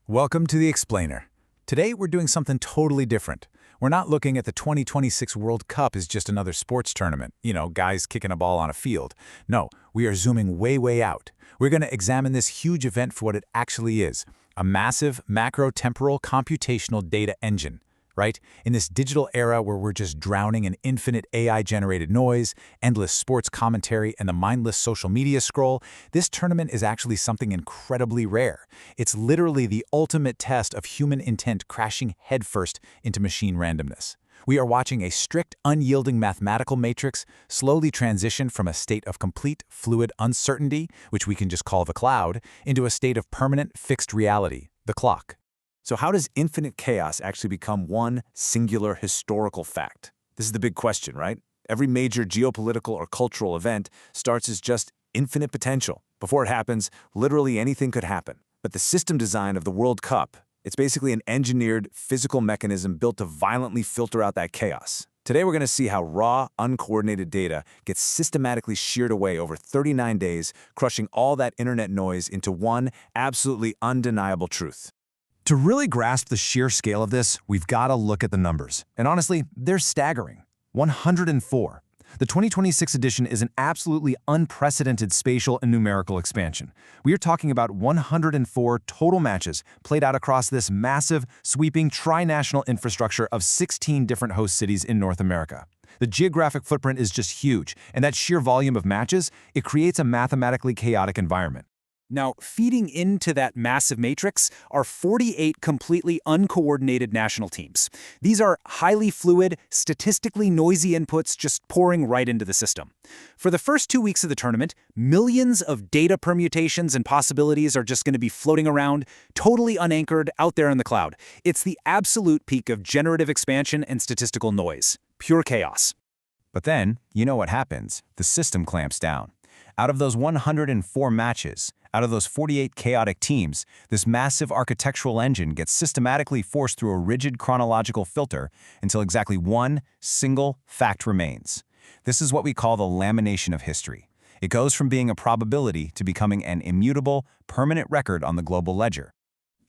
Welcome to the Explainer. Today we're doing something totally different. We're not looking at the 2026 World Cup as just another sports tournament, guys kicking a ball on a field. No, we are zooming way out. We're going to examine this huge event for what it actually is, a massive macro-temporal computational data engine. Right? In this digital era where we're just drowning in infinite AI-generated noise, endless sports commentary, and the mindless social media scroll, this tournament is actually something incredibly rare. It's literally the ultimate test of human intent crashing headfirst into machine randomness. We are watching a strict, unyielding mathematical matrix slowly transition from a state of complete, fluid uncertainty, which we can just call the cloud, into a state of permanent, fixed reality, the clock. So how does infinite chaos actually become one singular historical fact? This is the big question, right? Every major geopolitical or cultural event starts as just infinite potential. Before it happens, literally anything could happen. But the system design of the World Cup, it's basically an engineered physical mechanism built to violently filter out that chaos. Today we're going to see how raw, uncoordinated data gets systematically sheared away over 39 days, crushing all that internet noise into one absolutely undeniable truth. To really grasp the sheer scale of this, we've got to look at the numbers. And honestly, they're staggering. 104. The 2026 edition is an absolutely unprecedented spatial and numerical expansion. We are talking about 104 total matches played out across this massive, sweeping, tri-national infrastructure of 16 different host cities in North America. The geographic footprint is just huge, and that sheer volume of matches, it creates a mathematically chaotic environment. Now, feeding into that massive matrix are 48 completely uncoordinated national teams. These are highly fluid, statistically noisy inputs just pouring right into the system. For the first 2 weeks of the tournament, millions of data permutations and possibilities are just going to be floating around, totally unanchored out there in the cloud. It's the absolute peak of generative expansion and statistical noise. Pure chaos. But then, you know what happens. The system clamps down. Out of those 104 matches, out of those 48 chaotic teams, this massive architectural engine gets systematically forced through a rigid chronological filter until exactly one single fact remains. This is what we call the lamination of history. It goes from being a probability to becoming an immutable, permanent record on the global ledger.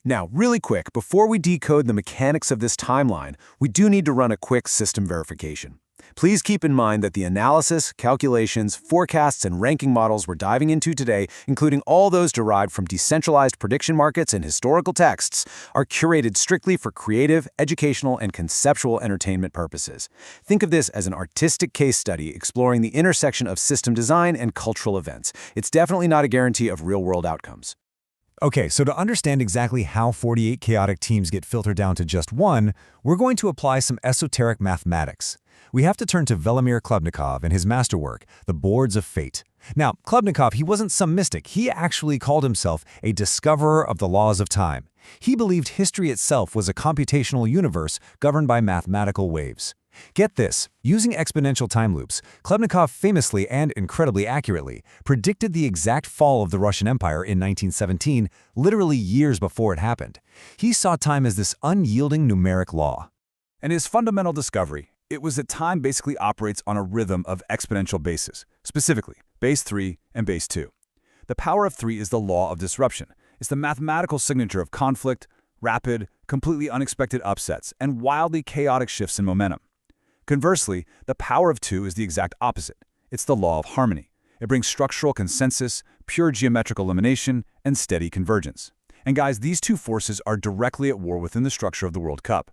Now, really quick, before we decode the mechanics of this timeline, we do need to run a quick system verification. Please keep in mind that the analysis, calculations, forecasts, and ranking models we're diving into today, including all those derived from decentralized prediction markets and historical texts, are curated strictly for creative, educational, and conceptual entertainment purposes. Think of this as an artistic case study exploring the intersection of system design and cultural events. It's definitely not a guarantee of real-world outcomes. Okay, so to understand exactly how 48 chaotic teams get filtered down to just one, we're going to apply some esoteric mathematics. We have to turn to Velimir Klebnikov and his masterwork, The Boards of Fate. Now, Klebnikov, he wasn't some mystic. He actually called himself a discoverer of the laws of time. He believed history itself was a computational universe governed by mathematical waves. Get this, using exponential time loops, Klebnikov famously and incredibly accurately predicted the exact fall of the Russian Empire in 1917, literally years before it happened. He saw time as this unyielding numeric law. And his fundamental discovery, it was that time basically operates on a rhythm of exponential bases, specifically base 3 and base 2. The power of 3 is the law of disruption. It's the mathematical signature of conflict, rapid, completely unexpected upsets, and wildly chaotic shifts in momentum. Conversely, the power of 2 is the exact opposite. It's the law of harmony. It brings structural consensus, pure geometrical elimination, and steady convergence. And guys, these two forces are directly at war within the structure of the World Cup.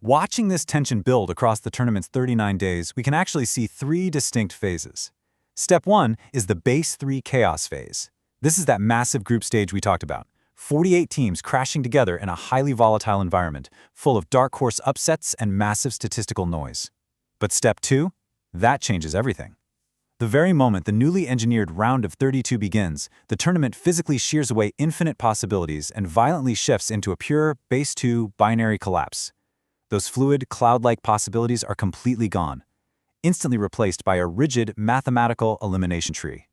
Watching this tension build across the tournament's 39 days, we can actually see three distinct phases. Step 1 is the base 3 chaos phase. This is that massive group stage we talked about. 48 teams crashing together in a highly volatile environment, full of dark horse upsets and massive statistical noise. But step 2? That changes everything. The very moment the newly engineered round of 32 begins, the tournament physically shears away infinite possibilities and violently shifts into a pure base 2 binary collapse. Those fluid, cloud-like possibilities are completely gone, instantly replaced by a rigid mathematical elimination tree.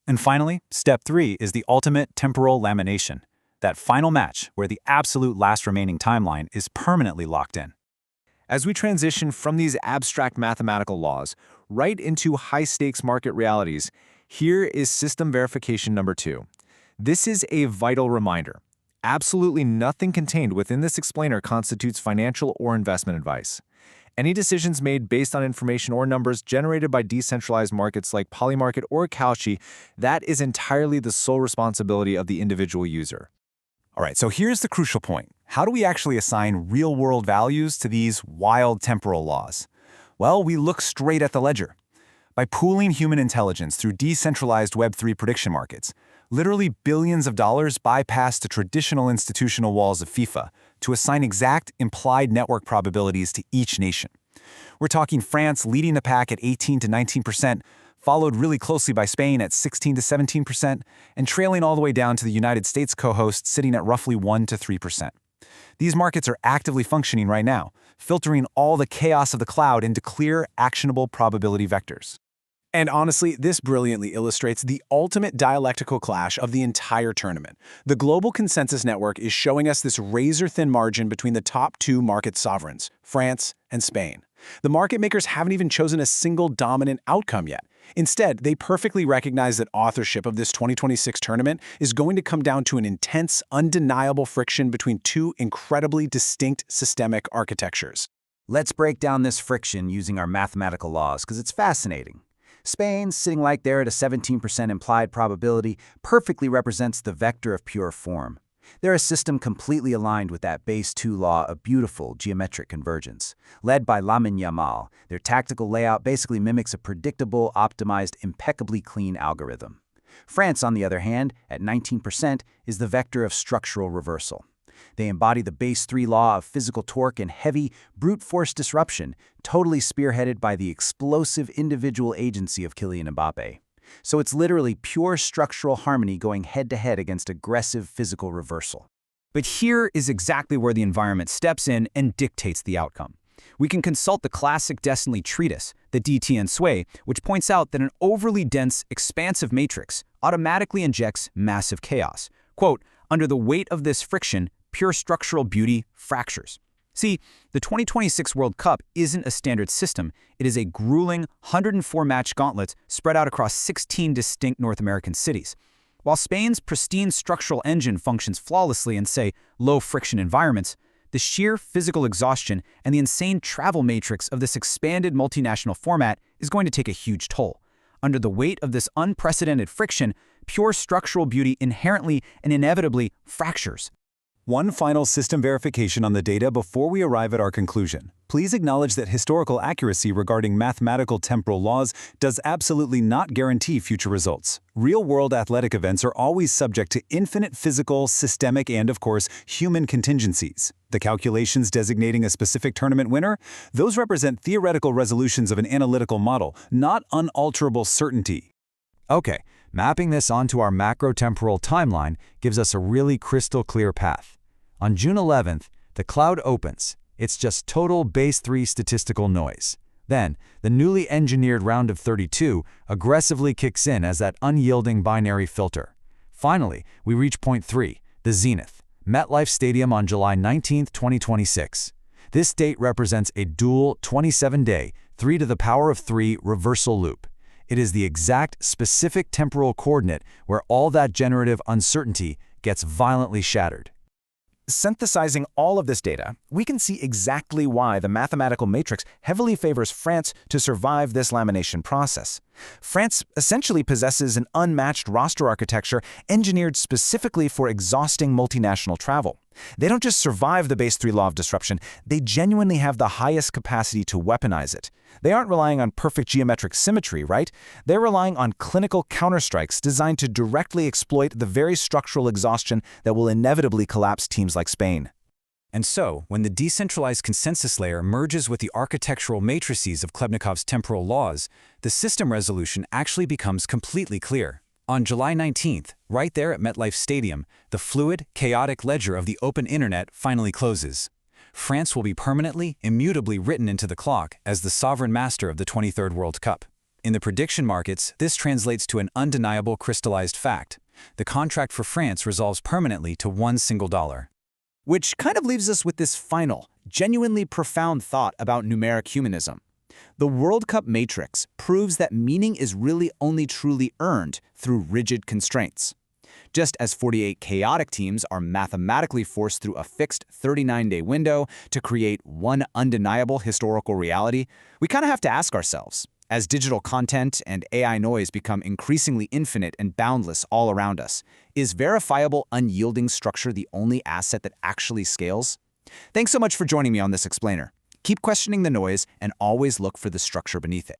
And finally, step 3 is the ultimate temporal lamination, that final match where the absolute last remaining timeline is permanently locked in. As we transition from these abstract mathematical laws right into high-stakes market realities, here is system verification number 2. This is a vital reminder. Absolutely nothing contained within this explainer constitutes financial or investment advice. Any decisions made based on information or numbers generated by decentralized markets like Polymarket or Kalshi, that is entirely the sole responsibility of the individual user. All right, so here's the crucial point. How do we actually assign real-world values to these wild temporal laws? Well, we look straight at the ledger. By pooling human intelligence through decentralized Web3 prediction markets, literally billions of dollars bypass the traditional institutional walls of FIFA to assign exact implied network probabilities to each nation. We're talking France leading the pack at 18 to 19%, followed really closely by Spain at 16 to 17%, and trailing all the way down to the United States co-host sitting at roughly 1 to 3%. These markets are actively functioning right now, filtering all the chaos of the cloud into clear, actionable probability vectors. And honestly, this brilliantly illustrates the ultimate dialectical clash of the entire tournament. The global consensus network is showing us this razor-thin margin between the top two market sovereigns, France and Spain. The market makers haven't even chosen a single dominant outcome yet. Instead, they perfectly recognize that authorship of this 2026 tournament is going to come down to an intense, undeniable friction between two incredibly distinct systemic architectures. Let's break down this friction using our mathematical laws because it's fascinating. Spain, sitting like there at a 17% implied probability, perfectly represents the vector of pure form. They're a system completely aligned with that base 2 law of beautiful geometric convergence. Led by Lamine Yamal, their tactical layout basically mimics a predictable, optimized, impeccably clean algorithm. France, on the other hand, at 19%, is the vector of structural reversal. They embody the base 3 law of physical torque and heavy, brute force disruption, totally spearheaded by the explosive individual agency of Kylian Mbappé. So it's literally pure structural harmony going head-to-head against aggressive physical reversal. But here is exactly where the environment steps in and dictates the outcome. We can consult the classic Destiny treatise, the DT and Sway, which points out that an overly dense, expansive matrix automatically injects massive chaos. Quote, under the weight of this friction, pure structural beauty fractures. See, the 2026 World Cup isn't a standard system. It is a grueling 104-match gauntlet spread out across 16 distinct North American cities. While Spain's pristine structural engine functions flawlessly in, say, low-friction environments, the sheer physical exhaustion and the insane travel matrix of this expanded multinational format is going to take a huge toll. Under the weight of this unprecedented friction, pure structural beauty inherently and inevitably fractures. One final system verification on the data before we arrive at our conclusion. Please acknowledge that historical accuracy regarding mathematical temporal laws does absolutely not guarantee future results. Real-world athletic events are always subject to infinite physical, systemic, and, of course, human contingencies. The calculations designating a specific tournament winner, those represent theoretical resolutions of an analytical model, not unalterable certainty. Okay, mapping this onto our macro-temporal timeline gives us a really crystal clear path. On June 11th, the cloud opens. It's just total base 3 statistical noise. Then, the newly engineered round of 32 aggressively kicks in as that unyielding binary filter. Finally, we reach point 3, the zenith, MetLife Stadium on July 19, 2026. This date represents a dual 27-day, 3 to the power of 3 reversal loop. It is the exact specific temporal coordinate where all that generative uncertainty gets violently shattered. Synthesizing all of this data, we can see exactly why the mathematical matrix heavily favors France to survive this lamination process. France essentially possesses an unmatched roster architecture engineered specifically for exhausting multinational travel. They don't just survive the base 3 law of disruption, they genuinely have the highest capacity to weaponize it. They aren't relying on perfect geometric symmetry, right? They're relying on clinical counterstrikes designed to directly exploit the very structural exhaustion that will inevitably collapse teams like Spain. And so, when the decentralized consensus layer merges with the architectural matrices of Klebnikov's temporal laws, the system resolution actually becomes completely clear. On July 19th, right there at MetLife Stadium, the fluid, chaotic ledger of the open internet finally closes. France will be permanently, immutably written into the clock as the sovereign master of the 23rd World Cup. In the prediction markets, this translates to an undeniable crystallized fact. The contract for France resolves permanently to $1 single. Which kind of leaves us with this final, genuinely profound thought about numeric humanism. The World Cup matrix proves that meaning is really only truly earned through rigid constraints. Just as 48 chaotic teams are mathematically forced through a fixed 39-day window to create one undeniable historical reality, we kind of have to ask ourselves, as digital content and AI noise become increasingly infinite and boundless all around us, is verifiable, unyielding structure the only asset that actually scales? Thanks so much for joining me on this explainer. Keep questioning the noise and always look for the structure beneath it.